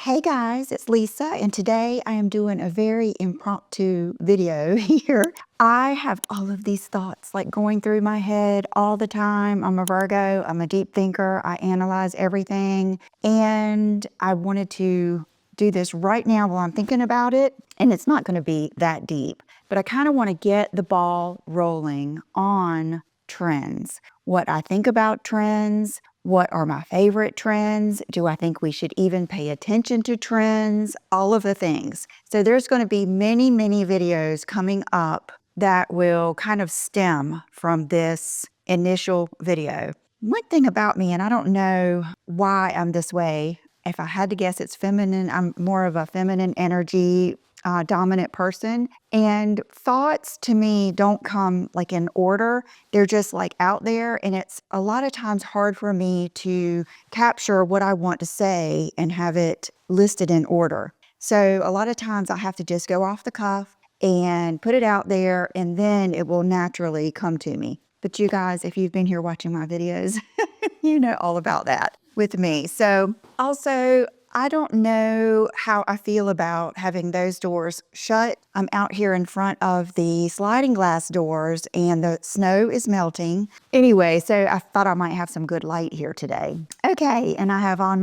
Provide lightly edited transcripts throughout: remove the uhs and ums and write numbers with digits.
Hey guys, it's Lisa, and today I am doing a very impromptu video here. I have all of these thoughts like going through my head all the time. I'm a Virgo, I'm a deep thinker, I analyze everything, and I wanted to do this right now while I'm thinking about it, and it's not going to be that deep, but I kind of want to get the ball rolling on trends. What I think about trends, what are my favorite trends? Do I think we should even pay attention to trends? All of the things. So there's going to be many, many videos coming up that will kind of stem from this initial video. One thing about me, and I don't know why I'm this way. If I had to guess, it's feminine. I'm more of a feminine energy dominant person. And thoughts to me don't come like in order. They're just like out there. And it's a lot of times hard for me to capture what I want to say and have it listed in order. So a lot of times I have to just go off the cuff and put it out there, and then it will naturally come to me. But you guys, if you've been here watching my videos, you know all about that with me. So also, I don't know how I feel about having those doors shut. I'm out here in front of the sliding glass doors and the snow is melting. Anyway, so I thought I might have some good light here today. Okay, and I have on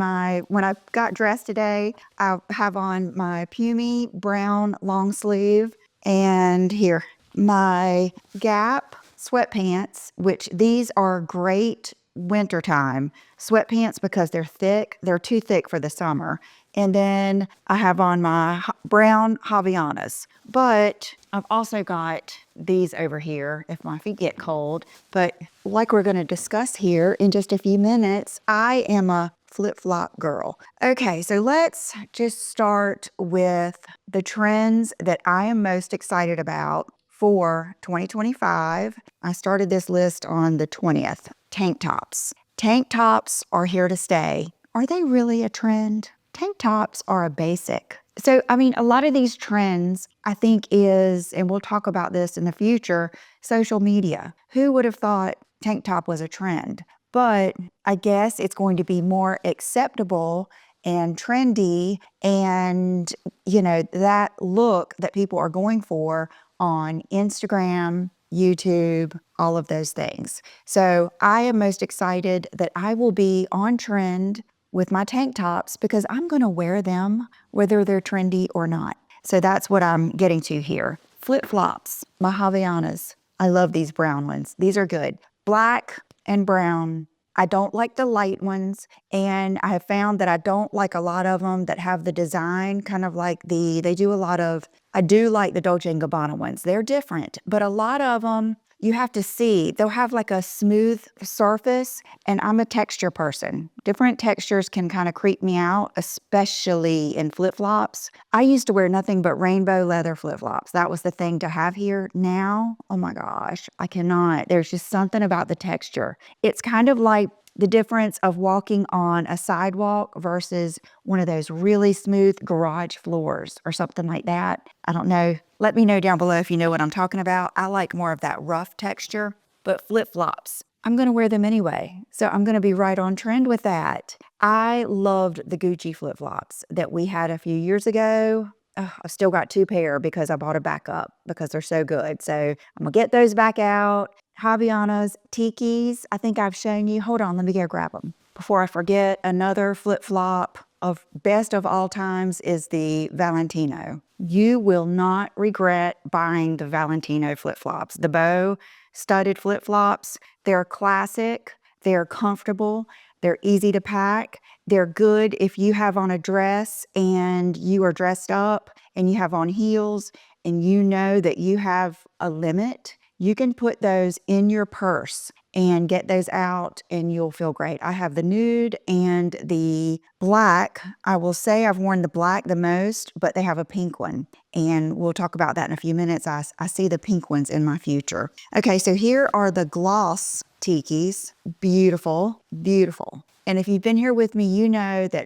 when I got dressed today, I have on my Pumiey brown long sleeve, and here, my Gap sweatpants, which these are great wintertime sweatpants because they're thick. They're too thick for the summer. And then I have on my brown Havaianas. But I've also got these over here if my feet get cold. But like we're going to discuss here in just a few minutes, I am a flip-flop girl. Okay, so let's just start with the trends that I am most excited about for 2025. I started this list on the 20th. Tank tops. Tank tops are here to stay. Are they really a trend? Tank tops are a basic. So, I mean, a lot of these trends, I think is, and we'll talk about this in the future, social media. Who would have thought tank top was a trend? But I guess it's going to be more acceptable and trendy and, that look that people are going for on Instagram, YouTube, all of those things. So I am most excited that I will be on trend with my tank tops because I'm going to wear them whether they're trendy or not. So that's what I'm getting to here. Flip-flops, my Havaianas. I love these brown ones. These are good. Black and brown. I don't like the light ones, and I have found that I don't like a lot of them that have the design kind of like they do a lot of, I do like the Dolce & Gabbana ones. They're different, but a lot of them, you have to see, they'll have like a smooth surface, and I'm a texture person. Different textures can kind of creep me out, especially in flip-flops. I used to wear nothing but rainbow leather flip-flops. That was the thing to have here. Now, oh my gosh, I cannot. There's just something about the texture. It's kind of like the difference of walking on a sidewalk versus one of those really smooth garage floors or something like that. I don't know. Let me know down below if you know what I'm talking about. I like more of that rough texture, but flip-flops, I'm going to wear them anyway. So I'm going to be right on trend with that. I loved the Gucci flip-flops that we had a few years ago. I've still got 2 pair because I bought a backup because they're so good. So I'm going to get those back out. Havaianas, Tikis, I think I've shown you. Hold on, let me go grab them. Before I forget, another flip-flop of best of all times is the Valentino. You will not regret buying the Valentino flip-flops. The bow studded flip-flops, they're classic, they're comfortable, they're easy to pack. They're good if you have on a dress and you are dressed up and you have on heels and you know that you have a limit. You can put those in your purse and get those out and you'll feel great. I have the nude and the black. I will say I've worn the black the most, but they have a pink one. And we'll talk about that in a few minutes. I see the pink ones in my future. Okay, so here are the gloss tikis. Beautiful, beautiful. And if you've been here with me, you know that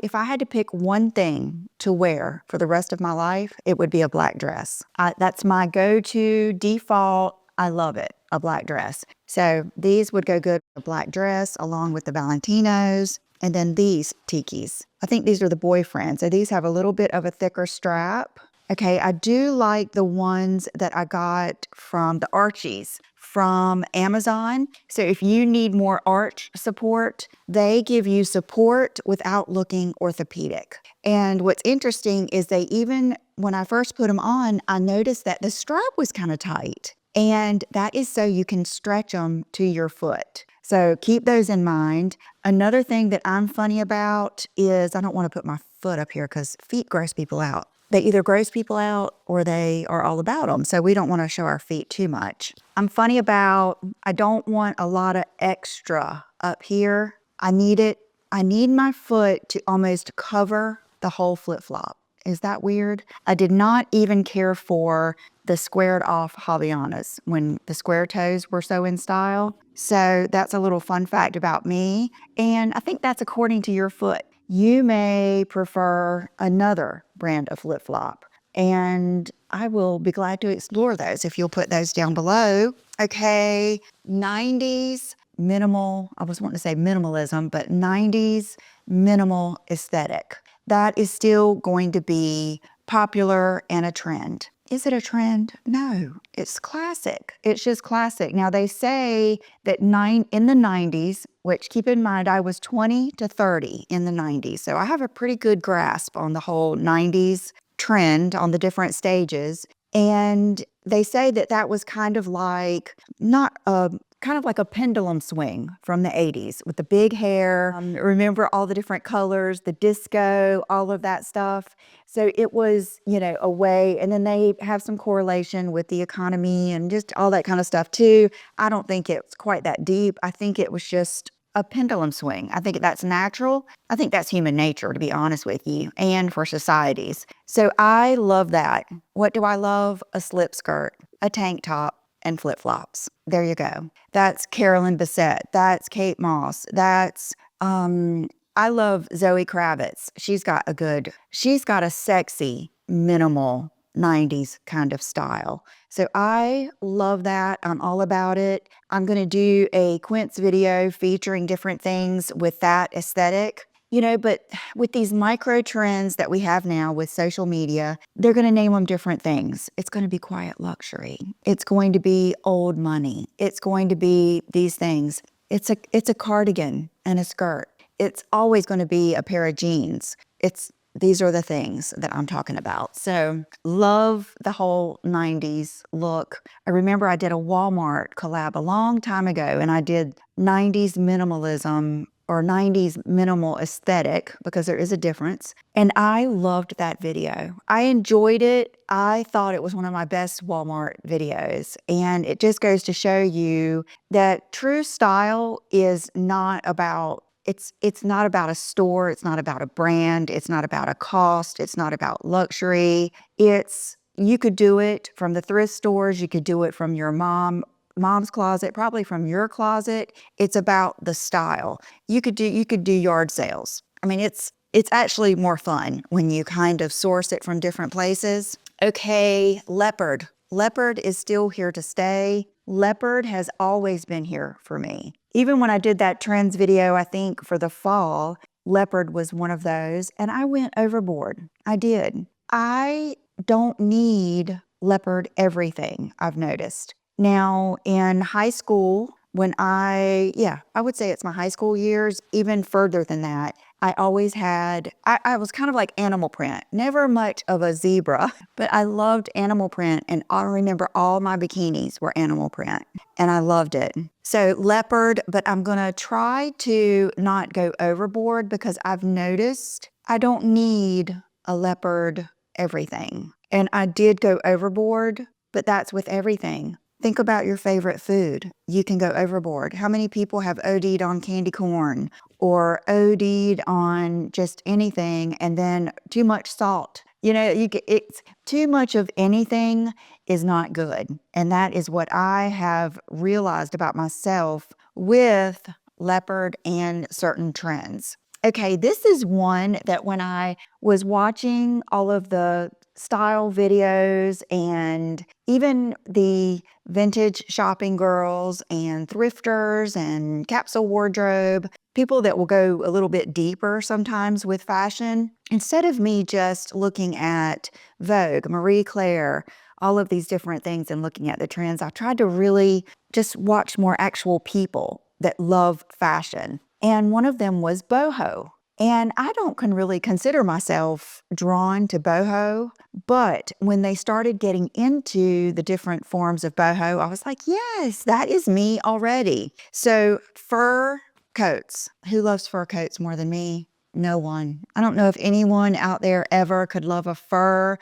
if I had to pick one thing to wear for the rest of my life, it would be a black dress. That's my go-to default. I love it, a black dress. So these would go good with a black dress along with the Valentinos. And then these tikis. I think these are the boyfriends. So these have a little bit of a thicker strap. Okay, I do like the ones that I got from the Archies from Amazon. So if you need more arch support, they give you support without looking orthopedic. And what's interesting is they even, when I first put them on, I noticed that the strap was kind of tight. And that is so you can stretch them to your foot. So keep those in mind. Another thing that I'm funny about is I don't want to put my foot up here because feet gross people out. They either gross people out or they are all about them. So we don't want to show our feet too much. I'm funny about, I don't want a lot of extra up here. I need my foot to almost cover the whole flip-flop. Is that weird? I did not even care for the squared off Havaianas when the square toes were so in style. So that's a little fun fact about me. And I think that's according to your foot. You may prefer another brand of flip-flop, and I will be glad to explore those if you'll put those down below. Okay, 90s minimal, I was wanting to say minimalism, but 90s minimal aesthetic. That is still going to be popular and a trend. Is it a trend? No, it's classic. It's just classic. Now they say that in the 90s, which keep in mind I was 20 to 30 in the 90s. So I have a pretty good grasp on the whole 90s trend on the different stages. And they say that that was kind of like kind of like a pendulum swing from the 80s with the big hair. Remember all the different colors, the disco, all of that stuff. So it was, a way, and then they have some correlation with the economy and just all that kind of stuff too. I don't think it's quite that deep. I think it was just a pendulum swing. I think that's natural. I think that's human nature, to be honest with you, and for societies. So I love that. What do I love? A slip skirt, a tank top, and flip-flops. There you go. That's Carolyn Bessette. That's Kate Moss. That's, I love Zoe Kravitz. She's got a sexy, minimal 90s kind of style. So I love that. I'm all about it. I'm going to do a Quince video featuring different things with that aesthetic. But with these micro trends that we have now with social media, they're going to name them different things. It's going to be quiet luxury. It's going to be old money. It's going to be these things. It's a cardigan and a skirt. It's always going to be a pair of jeans. These are the things that I'm talking about. So love the whole 90s look. I remember I did a Walmart collab a long time ago, and I did 90s minimalism or 90s minimal aesthetic, because there is a difference. And I loved that video. I enjoyed it. I thought it was one of my best Walmart videos. And it just goes to show you that true style is not about it's not about a store, it's not about a brand, it's not about a cost, it's not about luxury. You could do it from the thrift stores, you could do it from your mom's closet, probably from your closet. It's about the style. You could do yard sales. I mean, it's actually more fun when you kind of source it from different places. Okay, Leopard. Leopard is still here to stay. Leopard has always been here for me. Even when I did that trends video, I think for the fall, Leopard was one of those, and I went overboard. I did. I don't need Leopard everything, I've noticed. Now, in high school, I would say it's my high school years, even further than that, I always had, I was kind of like animal print, never much of a zebra, but I loved animal print, and I remember all my bikinis were animal print, and I loved it. So Leopard, but I'm gonna try to not go overboard because I've noticed I don't need a Leopard everything. And I did go overboard, but that's with everything. Think about your favorite food. You can go overboard. How many people have OD'd on candy corn or OD'd on just anything, and then too much salt? It's too much of anything is not good. And that is what I have realized about myself with Leopard and certain trends. Okay, this is one that when I was watching all of the style videos and even the vintage shopping girls and thrifters and capsule wardrobe, people that will go a little bit deeper sometimes with fashion. Instead of me just looking at Vogue, Marie Claire, all of these different things and looking at the trends, I tried to really just watch more actual people that love fashion. And one of them was boho. And I don't really consider myself drawn to boho, but when they started getting into the different forms of boho, I was like, yes, that is me already. So fur coats. Who loves fur coats more than me? No one. I don't know if anyone out there ever could love a fur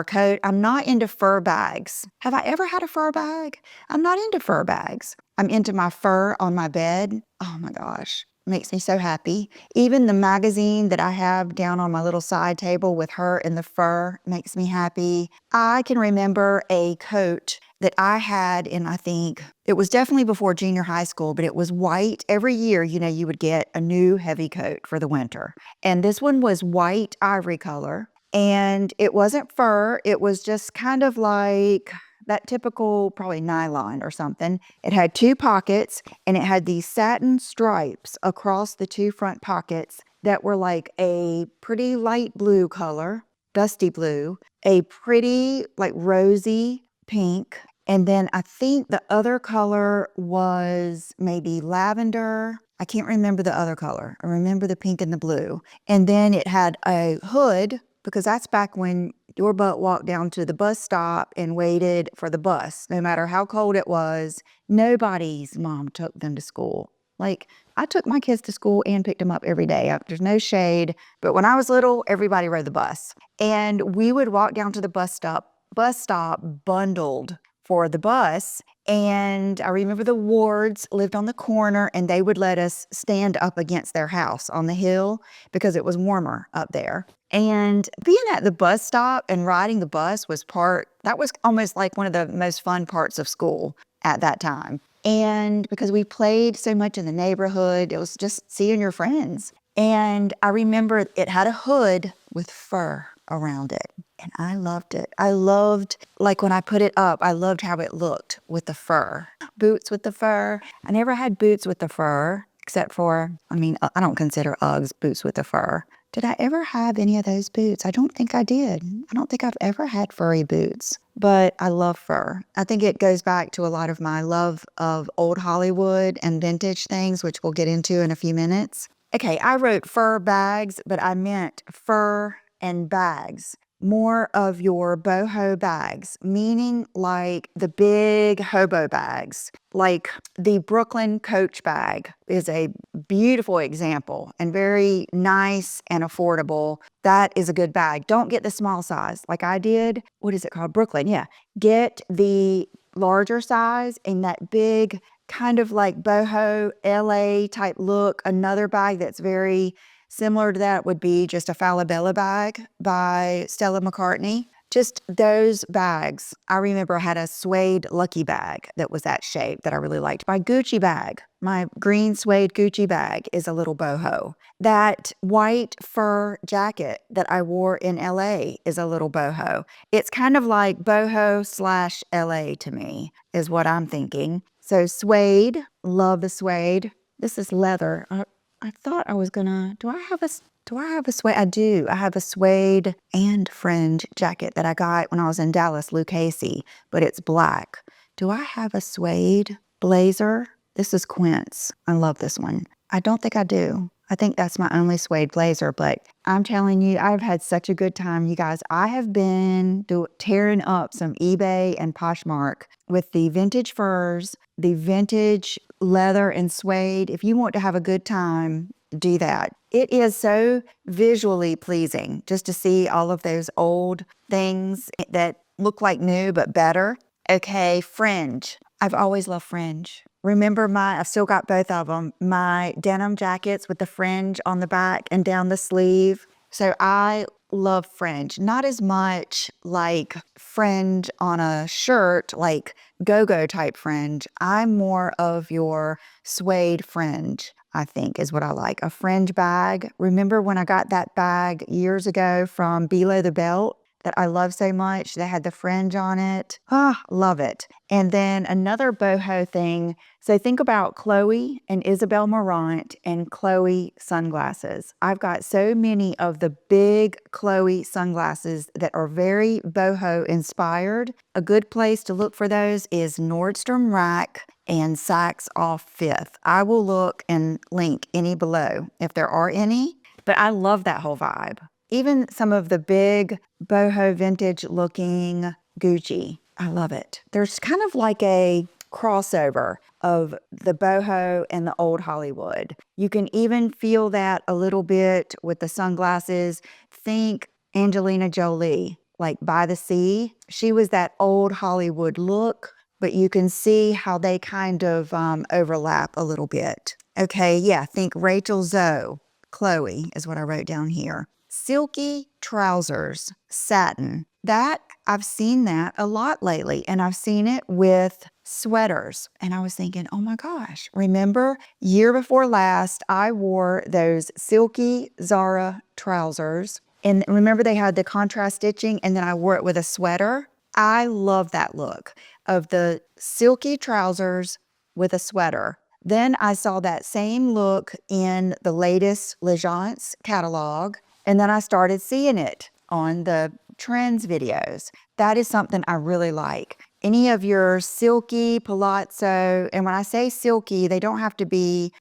coat. I'm not into fur bags. Have I ever had a fur bag? I'm not into fur bags. I'm into my fur on my bed. Oh my gosh. Makes me so happy. Even the magazine that I have down on my little side table with her in the fur makes me happy. I can remember a coat that I had in, I think, it was definitely before junior high school, but it was white. Every year, you would get a new heavy coat for the winter. And this one was white ivory color. And it wasn't fur. It was just kind of like that typical, probably nylon or something. It had 2 pockets and it had these satin stripes across the 2 front pockets that were like a pretty light blue color, dusty blue, a pretty like rosy pink, and then I think the other color was maybe lavender. I can't remember the other color. I remember the pink and the blue. And then it had a hood, because that's back when your butt walked down to the bus stop and waited for the bus. No matter how cold it was, nobody's mom took them to school. Like, I took my kids to school and picked them up every day. There's no shade. But when I was little, everybody rode the bus. And we would walk down to the bus stop bundled for the bus. And I remember the Wards lived on the corner and they would let us stand up against their house on the hill because it was warmer up there. And being at the bus stop and riding the bus that was almost like one of the most fun parts of school at that time. And because we played so much in the neighborhood, it was just seeing your friends. And I remember it had a hood with fur around it. And I loved it. I loved, like when I put it up, I loved how it looked with the fur. Boots with the fur. I never had boots with the fur, except for, I don't consider Uggs boots with the fur. Did I ever have any of those boots? I don't think I did. I don't think I've ever had furry boots, but I love fur. I think it goes back to a lot of my love of old Hollywood and vintage things, which we'll get into in a few minutes. Okay, I wrote fur bags, but I meant fur and bags. More of your boho bags, meaning like the big hobo bags, like the Brooklyn Coach bag is a beautiful example and very nice and affordable. That is a good bag. Don't get the small size like I did. What is it called? Brooklyn, yeah. Get the larger size in that big kind of like boho LA type look. Another bag that's very similar to that would be just a Falabella bag by Stella McCartney. Just those bags. I remember I had a suede Lucky bag that was that shape that I really liked. My Gucci bag, my green suede Gucci bag is a little boho. That white fur jacket that I wore in LA is a little boho. It's kind of like boho / LA to me is what I'm thinking. So suede, love the suede. This is leather. I thought I was gonna, do I have a suede? I do. I have a suede and fringe jacket that I got when I was in Dallas, Lucchese, but it's black. Do I have a suede blazer? This is Quince. I love this one. I don't think I do. I think that's my only suede blazer, but I'm telling you, I've had such a good time, you guys. I have been tearing up some eBay and Poshmark with the vintage furs, the vintage leather and suede. If you want to have a good time, do that. It is so visually pleasing just to see all of those old things that look like new but better. Okay, fringe. I've always loved fringe. Remember I've still got both of them, my denim jackets with the fringe on the back and down the sleeve. So I love fringe. Not as much like fringe on a shirt, like go-go type fringe. I'm more of your suede fringe, I think is what I like. A fringe bag. Remember when I got that bag years ago from Below the Belt? that I love so much that had the fringe on it. Ah, love it. And then another boho thing. So think about Chloe and Isabel Marant and Chloe sunglasses. I've got so many of the big Chloe sunglasses that are very boho inspired. A good place to look for those is Nordstrom Rack and Saks Off Fifth. I will look and link any below if there are any, but I love that whole vibe. Even some of the big boho vintage looking Gucci. I love it. There's kind of like a crossover of the boho and the old Hollywood. You can even feel that a little bit with the sunglasses. Think Angelina Jolie, like By the Sea. She was that old Hollywood look, but you can see how they kind of overlap a little bit. Okay, yeah, think Rachel Zoe. Chloe is what I wrote down here. Silky Trousers, satin. That, I've seen that a lot lately, and I've seen it with sweaters. And I was thinking, oh my gosh, remember year before last, I wore those silky Zara trousers. And remember they had the contrast stitching, and then I wore it with a sweater. I love that look of the silky trousers with a sweater. Then I saw that same look in the latest Legence catalog, and then I started seeing it on the trends videos. That is something I really like. Any of your silky palazzo, and when I say silky, they don't have to be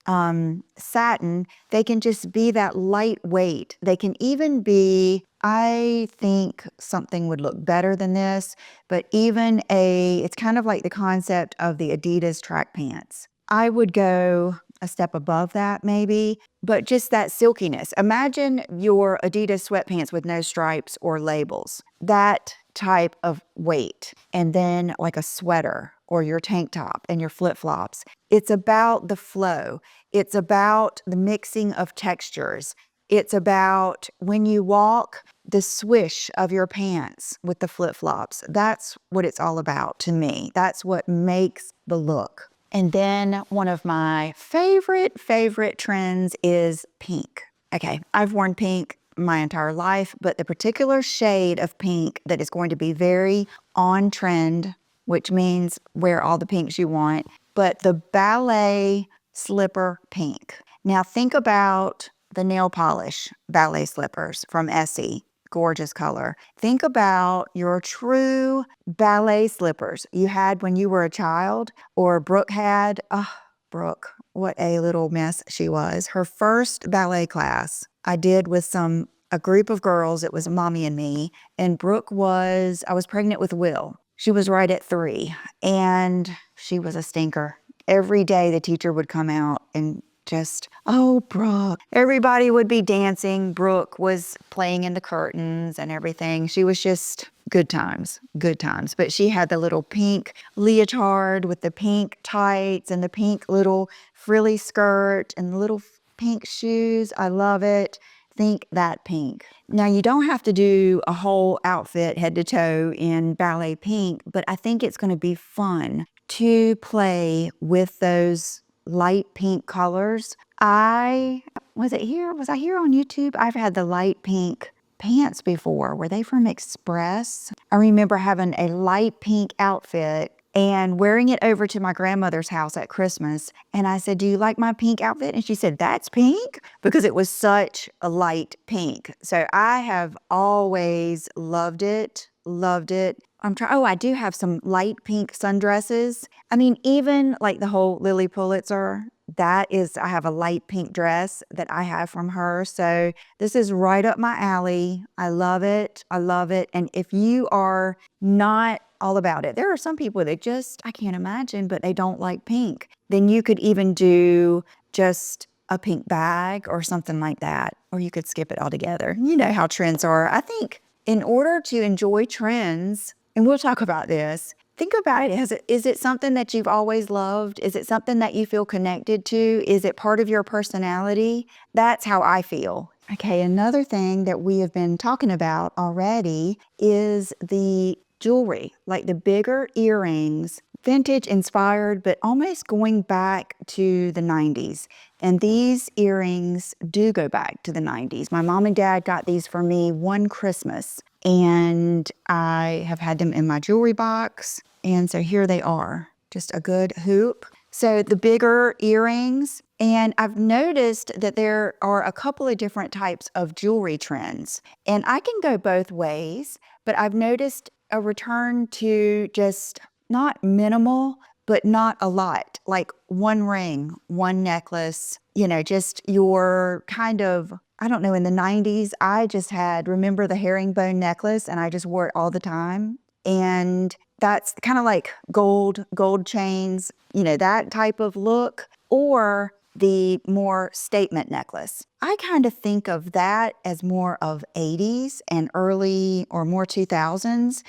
satin. They can just be that lightweight. They can even be, I think something would look better than this, but even it's kind of like the concept of the Adidas track pants. I would go a step above that maybe, but just that silkiness. Imagine your Adidas sweatpants with no stripes or labels. That type of weight. And then like a sweater or your tank top and your flip-flops. It's about the flow. It's about the mixing of textures. It's about when you walk, the swish of your pants with the flip-flops. That's what it's all about to me. That's what makes the look. And then one of my favorite trends is pink. Okay, I've worn pink my entire life, but the particular shade of pink that is going to be very on trend, which means wear all the pinks you want, but the ballet slipper pink. Now think about the nail polish ballet slippers from Essie. Gorgeous color. Think about your true ballet slippers you had when you were a child, or Brooke had. Oh, Brooke, what a little mess she was. Her first ballet class I did with a group of girls. It was Mommy and me, and Brooke I was pregnant with Will. She was right at 3, and she was a stinker. Every day the teacher would come out and just, oh, Brooke. Everybody would be dancing. Brooke was playing in the curtains and everything. She was just good times, good times. But she had the little pink leotard with the pink tights and the pink little frilly skirt and the little pink shoes. I love it. Think that pink. Now, you don't have to do a whole outfit head to toe in ballet pink, but I think it's going to be fun to play with those light pink colors. Was I here on YouTube? I've had the light pink pants before. Were they from Express? I remember having a light pink outfit and wearing it over to my grandmother's house at Christmas. And I said, do you like my pink outfit? And she said, that's pink? Because it was such a light pink. So I have always loved it, loved it. I do have some light pink sundresses. I mean, even like the whole Lily Pulitzer, I have a light pink dress that I have from her. So this is right up my alley. I love it. I love it. And if you are not all about it, there are some people that I can't imagine, but they don't like pink. Then you could even do just a pink bag or something like that. Or you could skip it altogether. You know how trends are. I think in order to enjoy trends, and we'll talk about this, think about it. Is it something that you've always loved? Is it something that you feel connected to? Is it part of your personality? That's how I feel. Okay, another thing that we have been talking about already is the jewelry, like the bigger earrings, vintage inspired, but almost going back to the 90s. And these earrings do go back to the 90s. My mom and dad got these for me one Christmas, and I have had them in my jewelry box. And so here they are, just a good hoop. So the bigger earrings, and I've noticed that there are a couple of different types of jewelry trends, and I can go both ways, but I've noticed a return to just not minimal, but not a lot, like one ring, one necklace, just your kind of, I don't know, in the 90s, I just remember the herringbone necklace, and I just wore it all the time. And that's kind of like gold chains, that type of look, or the more statement necklace. I kind of think of that as more of 80s and early or more 2000s.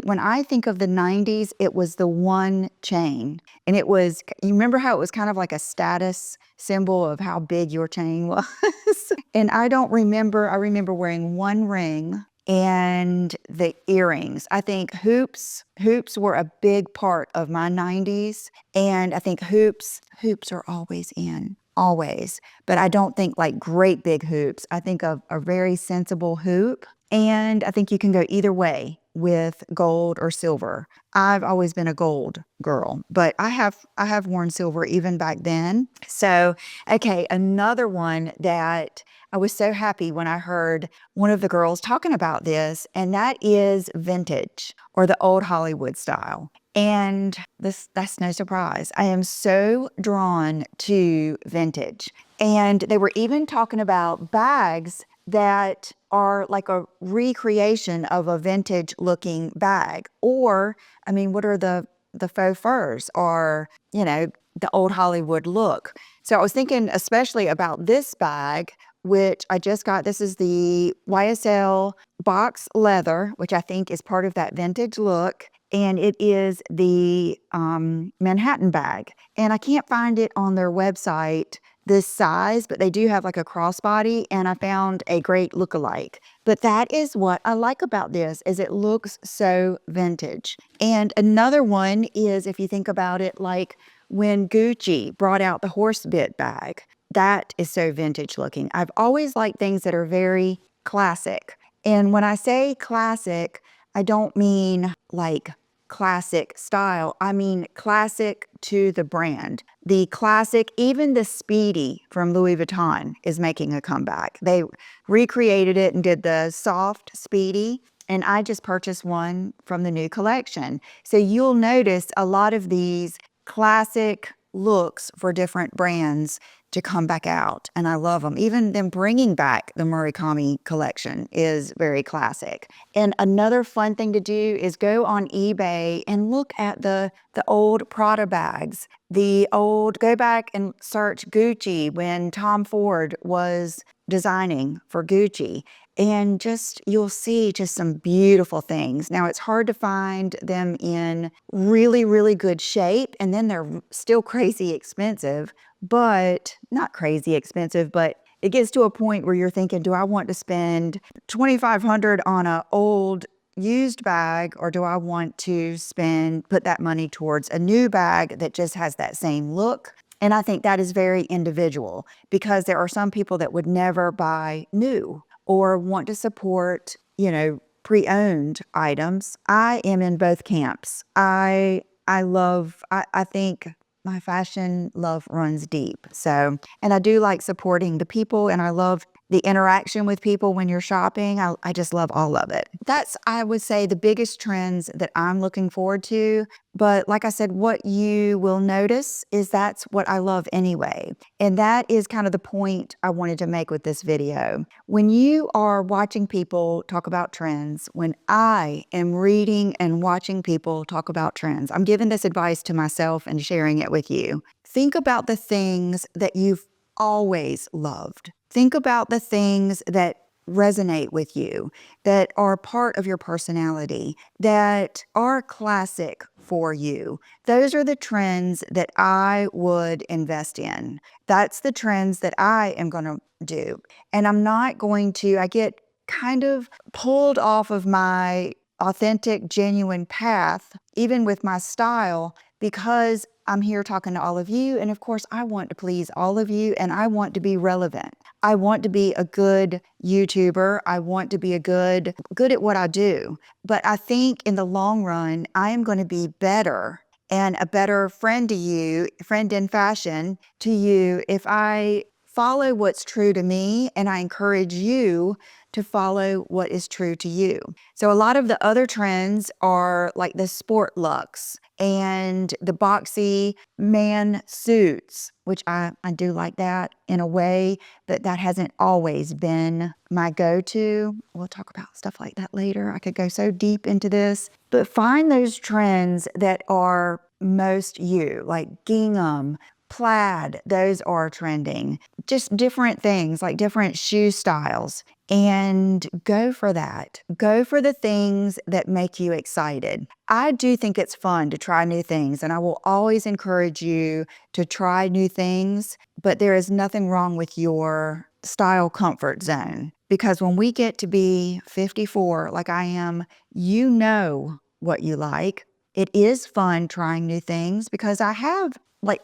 When I think of the 90s, it was the one chain. And you remember how it was kind of like a status symbol of how big your chain was? And I remember wearing one ring and the earrings. I think hoops were a big part of my 90s. And I think hoops are always in, always. But I don't think like great big hoops. I think of a very sensible hoop. And I think you can go either way with gold or silver. I've always been a gold girl, but I have worn silver even back then. So, okay, another one that I was so happy when I heard one of the girls talking about this, and that is vintage or the old Hollywood style. And that's no surprise. I am so drawn to vintage. And they were even talking about bags that are like a recreation of a vintage looking bag. Or, I mean, what are the faux furs or, the old Hollywood look. So I was thinking especially about this bag, which I just got. This is the YSL box leather, which I think is part of that vintage look. And it is the Manhattan bag. And I can't find it on their website this size, but they do have like a crossbody, and I found a great lookalike. But that is what I like about this, is it looks so vintage. And another one is, if you think about it, like when Gucci brought out the horsebit bag, that is so vintage looking. I've always liked things that are very classic. And when I say classic, I don't mean like classic style. I mean classic to the brand. The classic, even the Speedy from Louis Vuitton is making a comeback. They recreated it and did the soft Speedy, and I just purchased one from the new collection. So you'll notice a lot of these classic looks for different brands to come back out, and I love them. Even them bringing back the Murakami collection is very classic. And another fun thing to do is go on eBay and look at the old Prada bags. Go back and search Gucci when Tom Ford was designing for Gucci. And you'll see just some beautiful things. Now, it's hard to find them in really, really good shape, and then they're still crazy expensive, but not crazy expensive, but it gets to a point where you're thinking, do I want to spend $2,500 on an old used bag, or do I want to put that money towards a new bag that just has that same look? And I think that is very individual, because there are some people that would never buy new or want to support, pre-owned items. I am in both camps. I think my fashion love runs deep. So, and I do like supporting the people, and I love the interaction with people when you're shopping. I just love all of it. That's, I would say, the biggest trends that I'm looking forward to. But like I said, what you will notice is that's what I love anyway. And that is kind of the point I wanted to make with this video. When you are watching people talk about trends, when I am reading and watching people talk about trends, I'm giving this advice to myself and sharing it with you. Think about the things that you've always loved. Think about the things that resonate with you, that are part of your personality, that are classic for you. Those are the trends that I would invest in. That's the trends that I am going to do. And I get kind of pulled off of my authentic, genuine path, even with my style, because I'm here talking to all of you. And of course, I want to please all of you and I want to be relevant. I want to be a good YouTuber. I want to be good at what I do. But I think in the long run, I am going to be better and a better friend to you, friend in fashion to you, if I follow what's true to me and I encourage you to follow what is true to you. So a lot of the other trends are like the sport looks and the boxy man suits, which I do like that in a way, but that hasn't always been my go-to. We'll talk about stuff like that later. I could go so deep into this, but find those trends that are most you, like gingham, plaid, those are trending. Just different things, like different shoe styles, and go for that. Go for the things that make you excited. I do think it's fun to try new things, and I will always encourage you to try new things, but there is nothing wrong with your style comfort zone, because when we get to be 54, like I am, you know what you like. It is fun trying new things because I have, like,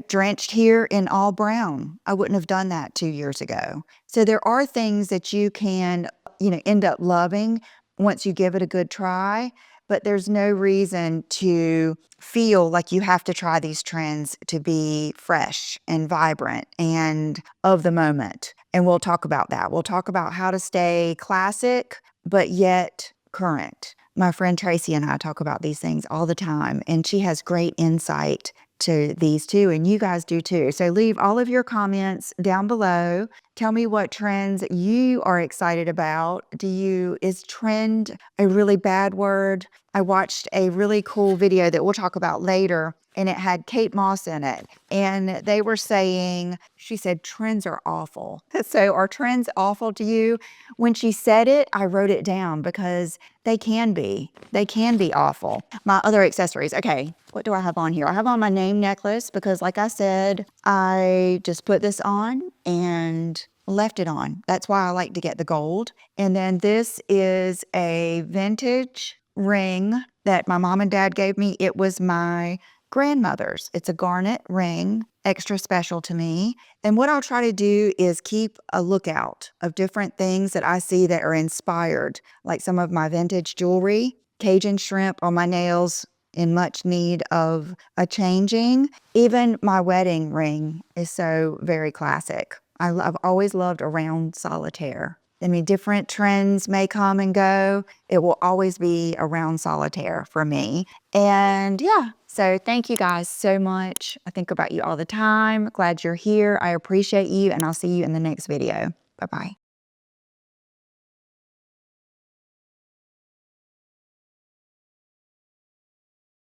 drenched here in all brown. I wouldn't have done that 2 years ago. So there are things that you can, end up loving once you give it a good try, but there's no reason to feel like you have to try these trends to be fresh and vibrant and of the moment. And we'll talk about that. We'll talk about how to stay classic, but yet current. My friend Tracy and I talk about these things all the time, and she has great insight to these too, and you guys do too. So leave all of your comments down below. Tell me what trends you are excited about. Is trend a really bad word? I watched a really cool video that we'll talk about later, and it had Kate Moss in it. And they were saying, she said, trends are awful. So are trends awful to you? When she said it, I wrote it down because they can be. They can be awful. My other accessories. Okay, what do I have on here? I have on my name necklace because, like I said, I just put this on and left it on. That's why I like to get the gold. And then this is a vintage ring that my mom and dad gave me. It was my grandmother's. It's a garnet ring, extra special to me. And what I'll try to do is keep a lookout of different things that I see that are inspired, like some of my vintage jewelry, Cajun shrimp on my nails, in much need of a changing. Even my wedding ring is so very classic. I've always loved a round solitaire. I mean, different trends may come and go. It will always be a round solitaire for me. And yeah, so thank you guys so much. I think about you all the time. Glad you're here. I appreciate you, and I'll see you in the next video. Bye-bye.